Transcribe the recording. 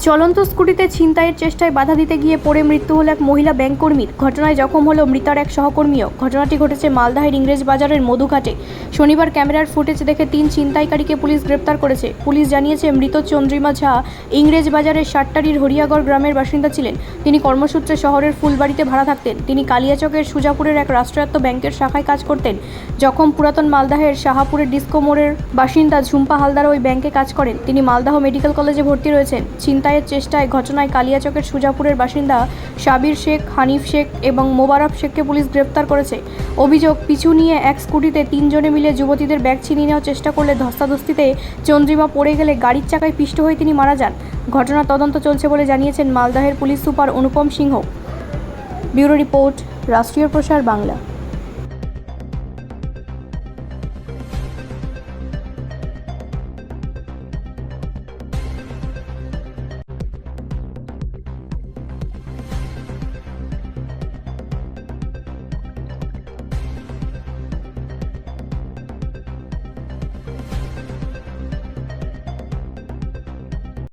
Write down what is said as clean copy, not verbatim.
চলন্ত স্কুটিতে ছিনতাইয়ের চেষ্টায় বাধা দিতে গিয়ে পড়ে মৃত্যু হল এক মহিলা ব্যাংক কর্মীর। ঘটনায় জখম হলো মৃতার এক সহকর্মীও। ঘটনাটি ঘটেছে মালদহের ইংরেজ বাজারের মধুঘাটে। শনিবার ক্যামেরার ফুটেজ দেখে 3 ছিনতাইকারীকে পুলিশ গ্রেপ্তার করেছে। পুলিশ জানিয়েছে, মৃত চন্দ্রিমা ঝা ইংরেজ বাজারের সাট্টারির হরিয়াগড় গ্রামের বাসিন্দা ছিলেন। তিনি কর্মসূত্রে শহরের ফুলবাড়িতে ভাড়া থাকতেন। তিনি কালিয়াচকের সুজাপুরের এক রাষ্ট্রায়ত্ত ব্যাংকের শাখায় কাজ করতেন। জখম পুরাতন মালদহের শাহাপুরের ডিস্কো মোড়ের বাসিন্দা ঝুম্পা হালদার ওই ব্যাংকে কাজ করেন। তিনি মালদহ মেডিকেল কলেজে ভর্তি রয়েছেন। ছিনতাইয়ের চেষ্টায় ঘটনায় কালিয়াচকের সুজাপুরের বাসিন্দা সাবির শেখ, হানিফ শেখ এবং মোবারক শেখকে পুলিশ গ্রেপ্তার করেছে। অভিযোগ, পিছু নিয়ে এক স্কুটিতে 3 জনে মিলে যুবতীদের ব্যাগ ছিনিয়ে নেওয়ার চেষ্টা করলে ধস্তাধস্তিতে চন্দ্রিমা পড়ে গেলে গাড়ির চাকায় পিষ্ট হয়ে তিনি মারা যান। ঘটনার তদন্ত চলছে বলে জানিয়েছেন মালদহের পুলিশ সুপার অনুপম সিংহ। ব্যুরো রিপোর্ট, রাষ্ট্রীয় প্রসার বাংলা।